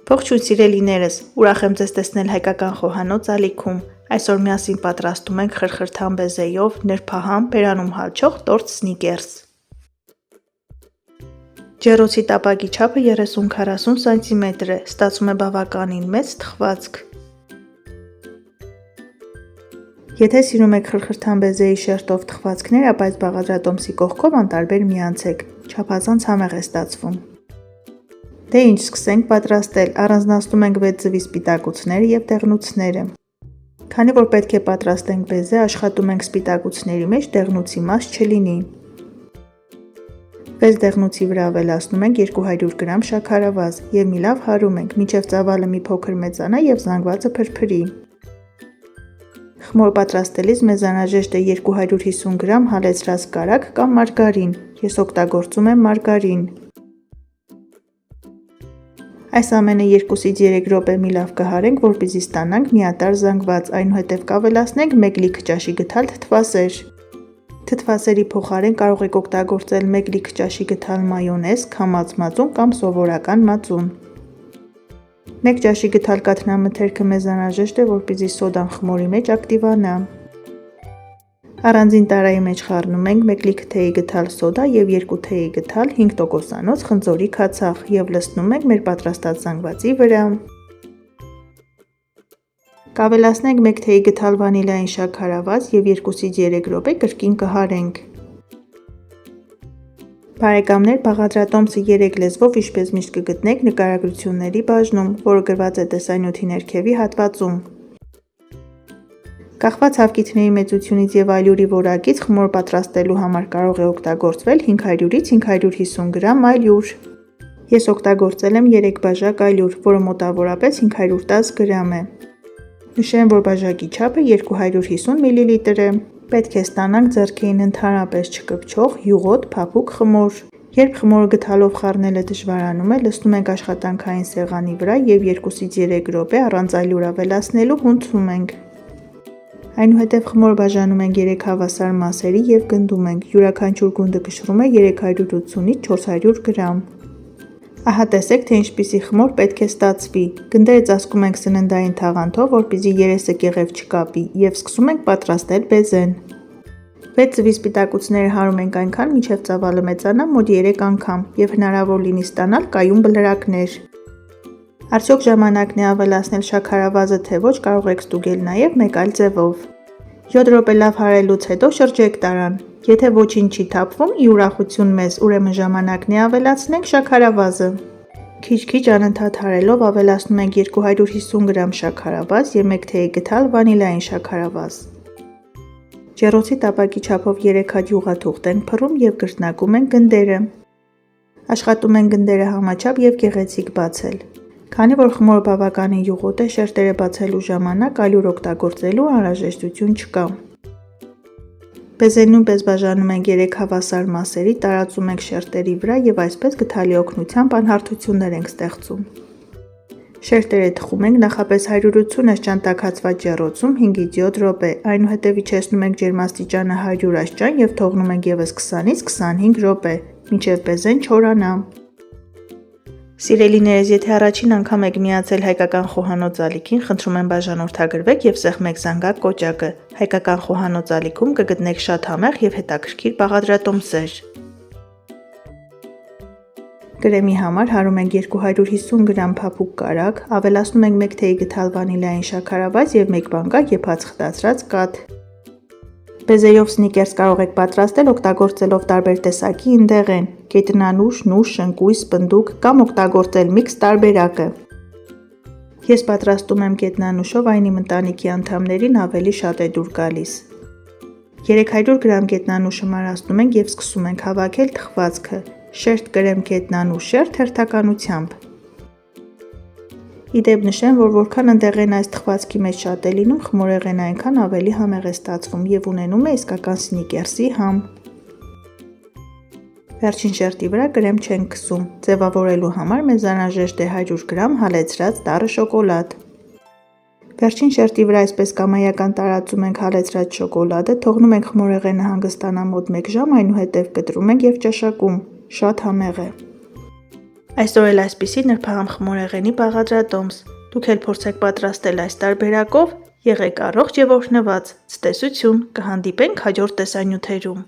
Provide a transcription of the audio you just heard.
Ողջույն սիրելիներս, ուրախ եմ ձեզ տեսնել հայկական խոհանոց ալիքում։ Այսօր միասին պատրաստում ենք խրխրթան բեզեյով նրբահամ բերանում հալչող տորտ սնիկերս։ Ջեռոցի տապակի չափը 30-40 սմ է, ստացվում է բավականին մեծ թխվածք։ Եթե սիրում եք խրխրթան բեզեյի շերտով թխվածքներ, ապա այս բաղադրատոմսի կողքով անտարբեր միացեք, չափազանց համեղ է ստացվում։ Դե ինչ, սկսենք պատրաստել, առանձնացնում ենք 6 ձվի սպիտակուցները և դեղնուցները։ Քանի որ պետք է պատրաստենք բեզե, աշխատում ենք սպիտակուցների մեջ դեղնուցի մաս չլինի։ 6 դեղնուցի վրա ավելացնում ենք 200 գրամ շաքարավազ և մի լավ հարում ենք, մինչև ծավալը մի փոքր մեծանա և զանգվածը փրփրի։ Խմոր պատրաստելիս մեզ անհրաժեշտ է 250 գրամ հալեցրած կարագ կամ մարգարին, ես օգտագործում եմ մարգարին։ Այս ամենը 2-3 րոպե մի լավ կհարենք, որպեսզի ստանանք միատարր զանգված, այնուհետև կավելացնենք 1 լիքը ճաշի գթալ թթվասեր։ Թթվասերի փոխարեն կարող եք օգտագործել 1 լիքը ճաշի գթալ մայոնեզ, քամած մածուն կամ սովորական մածուն։ 1 ճաշի գթալ կաթնամթերքը մեզ անհրաժեշտ է, որպեսզի սոդան խմորի մեջ ակտիվանա։ Առանձին տարայի մեջ խառնում ենք 1 լիքը թեյի գթալ սոդա և 2 թեյի գթալ 5%-անոց խնձորի քացախ և լցնում ենք մեր պատրաստած զանգվածի վրա։ Կավելացնենք 1 թեյի գթալ վանիլային շաքարավազ և 2-3 րոպե կրկին կհարենք։ Բարեկամներ, բաղադրատոմսը 3 լեզվով ինչպես միշտ կգտնեք նկարագրությունների բաժնում, որը գրված է տեսանյութի ներքևի հատվածում։ Կախված հավկիթների մեծությունից և ալյուրի որակից խմոր պատրաստելու համար կարող է օգտագործվել 500-ից 550 գրամ ալյուր։ Ես օգտագործել եմ 3 բաժակ ալյուր, որը մոտավորապես 510 գրամ է։ Նշեմ, որ բաժակի չափը 250 մլ է։ Պետք է ստանանք ձեռքերին ընդհանրապես չկպչող, յուղոտ, փափուկ խմոր։ Երբ խմորը գթալով խառնելը դժվարանում է, լցնում ենք աշխատանքային սեղանի վրա և 2-3 րոպե առանց ալյուր ավելացնելու հունցում ենք։ Այնուհետև խմորը բաժանում ենք 3 հավասար մասերի և գնդում ենք, յուրաքանչյուր գունդը կշռում է 380-ից 400 գրամ։ Ահա տեսեք, թե ինչպիսի խմոր պետք է ստացվի։ Գնդերը ծածկում ենք սննդային թաղանթով, որպեսզի երեսը կեղև չկապի, և սկսում ենք պատրաստել բեզեն։ 6 ձվի սպիտակուցները հարում ենք այնքան, մինչև ծավալը մեծանա մոտ 3 անգամ և հնարավոր լինի ստանալ կայուն բլրակներ։ Արդյոք ժամանակն է ավելացնել շաքարավազը, թե ոչ, կարող եք ստուգել նաև մեկ այլ ձևով։ 7 րոպե լավ հարելուց հետո շրջեք տարան։ Եթե ոչինչ չի թափվում, ի ուրախություն մեզ, ուրեմն ժամանակն է ավելացնենք շաքարավազը։ Քիչ-քիչ անընդհատ հարելով ավելացնում ենք 250 գրամ շաքարավազ և 1 թեյի գթալ վանիլային շաքարավազ։ Ջեռոցի տապակի չափով 3 հատ յուղաթուղթ ենք փռում և կրկնակում ենք գնդերը։ Աշխատում ենք գնդերը համաչափ և գեղեցիկ բացել։ Քանի որ խմորը բավականին յուղոտ է, շերտերը բացելու ժամանակ ալյուր օգտագործելու անհրաժեշտություն չկա։ Բեզեն նույնպես բաժանում ենք 3 հավասար մասերի, տարածում ենք շերտերի վրա և այսպես գթալի օգնությամբ անհարթություններ ենք ստեղծում։ Շերտերը թխում ենք նախապես 180 տաքացված ջեռոցում 5-ից 7 րոպե, այնուհետև իջեցնում ենք ջերմաստիճանը 100 աստիճան և թողնում ենք ևս 20-ից 25 րոպե, մինչև բեզեն չորանա։ Սիրելիներս, եթե առաջին անգամ եք միացել հայկական խոհանոց ալիքին, խնդրում եմ բաժանորդագրվեք և սեղմեք զանգակ կոճակը։ Հայկական խոհանոց ալիքում կգտնեք շատ համեղ և հետաքրքիր բաղադրատոմսեր։ Կրեմի համար հարում ենք 250 գրամ փափուկ կարագ, ավելացնում ենք 1 թեյի գթալ վանիլային շաքարավազ և 1 վանգակ եփած խտացրած կաթ։ Բեզեյով սնիկերս կարող եք պատրաստել օգտագործելով տարբեր տեսակի ընդեղեն՝ գետնանուշ, նուշ, շնկույս, պնդուկ կամ օգտագործել միքս տարբերակը։ Ես պատրաստում եմ գետնանուշով, այն իմ ընտանիքի անդամներին ավելի շատ է դուր գալիս։ 300 գրամ գետնանուշը մարացնում ենք և սկսում ենք հավաքել թխվածքը՝ շերտ կրեմ գետնանուշ շերտ հերթականությամբ։ Ի դեպ նշեմ, որ որքան ընդեղեն այս թխվածքի մեջ շատ է լինում, խմորեղենը այնքան ավելի համեղ է ստացվում և ունենում է իսկական սնիկերսի համ։ Վերջին շերտի վրա կրեմ չենք քսում։ Ձևավորելու համար մեզ անհրաժեշտ է 100 գրամ հալեցրած տառը շոկոլադ։ Վերջին շերտի վրա այսպես կամայական տարածում ենք հալեցրած շոկոլադը, թողնում ենք խմորեղենը հանգստանա մոտ 1 ժամ, այնուհետև կտրում ենք և ճաշակում։ Շատ համեղ է։ Այսօր էլ այսպիսի նրբահամ խմորեղենի բաղադրատոմս։ Դուք էլ փորձեք պատրաստել այս տարբերակով, եղեք առողջ եւ օրհնված, ցտեսություն, կհանդիպենք հաջորդ տեսանյութերում։